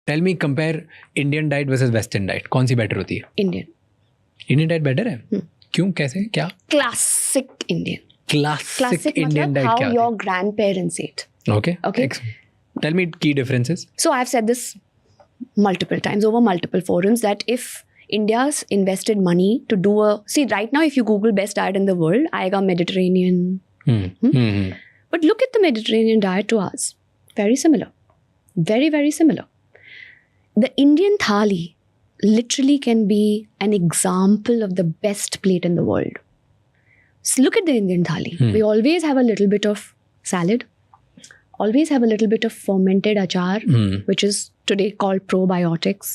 Tell me, compare Indian diet versus western diet, कौन सी better होती है? इंडियन डाइट बेटर है? क्यों, कैसे, क्या? Classic Indian. Classic Indian diet क्या how your grandparents ate. Okay. Tell me key differences. So I've said this multiple times over multiple forums that if India's invested money to do right now if you Google best diet in the world, aayega Mediterranean. But look at the Mediterranean diet to ours. Very similar. Very, very similar. The Indian thali literally can be an example of the best plate in the world. So look at the Indian thali. We always have a little bit of salad, always have a little bit of fermented achar, which is today called probiotics.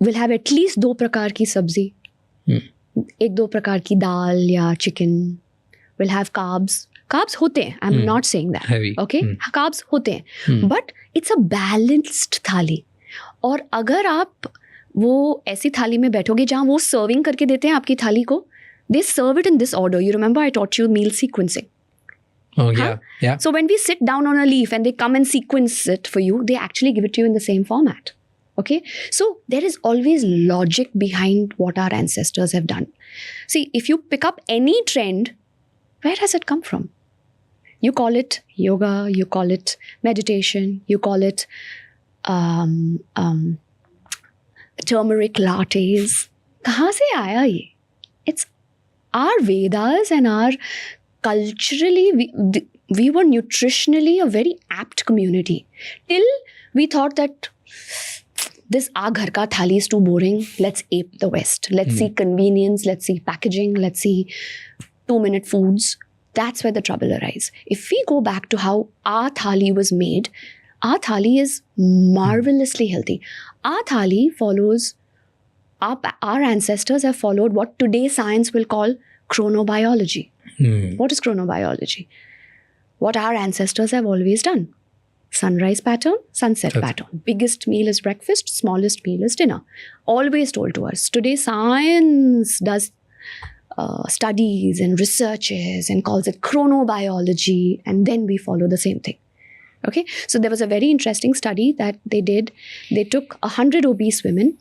We'll have at least 2 prakar ki sabzi, 1-2 prakar ki dal ya chicken. We'll have carbs. Carbs hote hain. I'm not saying that. Heavy. Okay? Carbs hote hain. But it's a balanced thali. और अगर आप वो ऐसी थाली में बैठोगे जहाँ वो सर्विंग करके देते हैं आपकी थाली को, they serve it in this order. You remember I taught you meal sequencing. Oh, yeah. So when we sit down on a leaf and they come and sequence it for you, they actually give it to you in the same format. Okay? So there is always logic behind what our ancestors have done. See, if you pick up any trend, where has it come from? You call it yoga, you call it meditation, you call it turmeric lattes. कहाँ से आया ये? It's our Vedas and our culturally, we were nutritionally a very apt community. Till we thought that this our ghar ka thali is too boring. Let's ape the West. Let's see convenience. Let's see packaging. Let's see 2-minute foods. That's where the trouble arises. If we go back to how our thali was made, our thali is marvelously healthy. Our thali follows, our ancestors have followed what today science will call chronobiology. What is chronobiology? What our ancestors have always done. Sunrise pattern, sunset pattern. Biggest meal is breakfast, smallest meal is dinner. Always told to us. Today science does studies and researches and calls it chronobiology, and then we follow the same thing. Okay, so there was a very interesting study that they did. They took 100 obese women,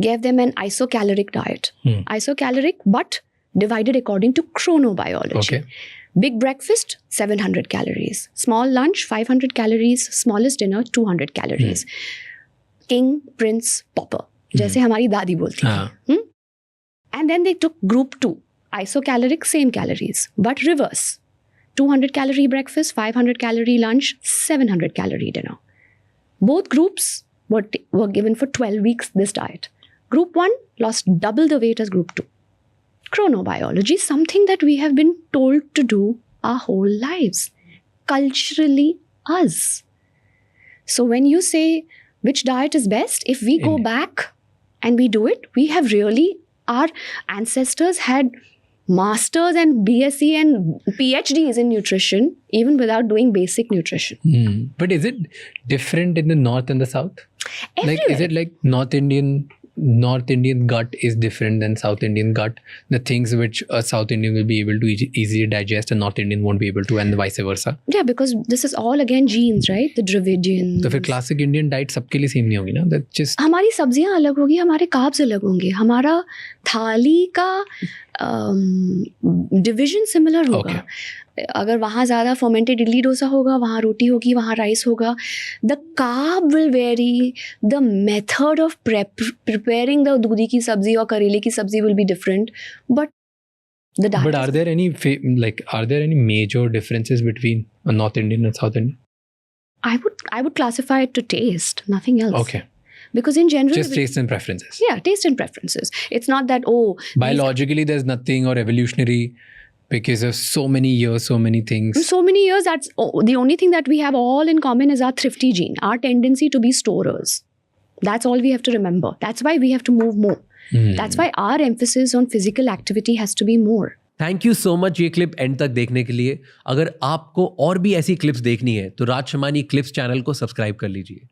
gave them an isocaloric diet. Isocaloric, but divided according to chronobiology. Okay. Big breakfast, 700 calories. Small lunch, 500 calories. Smallest dinner, 200 calories. King, prince, pauper. जैसे हमारी दादी बोलती थी. And then they took group 2. Isocaloric, same calories, but reverse. 200 calorie breakfast, 500 calorie lunch, 700 calorie dinner. Both groups were given for 12 weeks this diet. Group 1 lost double the weight as group 2. Chronobiology is something that we have been told to do our whole lives. Culturally, us. So when you say which diet is best, if we go back and we do it, we have really, our ancestors had masters and BSc and PhDs in nutrition, even without doing basic nutrition. But is it different in the north and the south? Everywhere. Like, is it like North Indian gut is different than South Indian gut? The things which a South Indian will be able to easily digest, a North Indian won't be able to, and vice versa. Yeah, because this is all again genes, right? The Dravidians. तो फिर classic Indian diet सबके लिए same नहीं होगी ना? That just हमारी सब्जियां अलग होगी, हमारे कार्ब्स अलग होंगे, हमारा थाली का डिविजन सिमिलर होगा. अगर वहाँ ज़्यादा फर्मेंटेड इडली डोसा होगा, वहाँ रोटी होगी, वहाँ राइस होगा. The carb will very, the method of preparing the दूधी की सब्जी और करेले की सब्जी will be different, but the diet. But are there any major differences between a North Indian and South Indian? I would classify it to taste, nothing else. Okay. Because in general, just taste and preferences. Yeah, taste and preferences. It's not that biologically there's nothing, or evolutionary, because of so many years, so many things. So many years, that's the only thing that we have all in common is our thrifty gene, our tendency to be storers. That's all we have to remember. That's why we have to move more. That's why our emphasis on physical activity has to be more. Thank you so much ये clip and तक देखने के लिए. अगर आपको और भी ऐसी क्लिप्स देखनी है तो राज शमानी क्लिप्स चैनल को सब्सक्राइब कर लीजिए.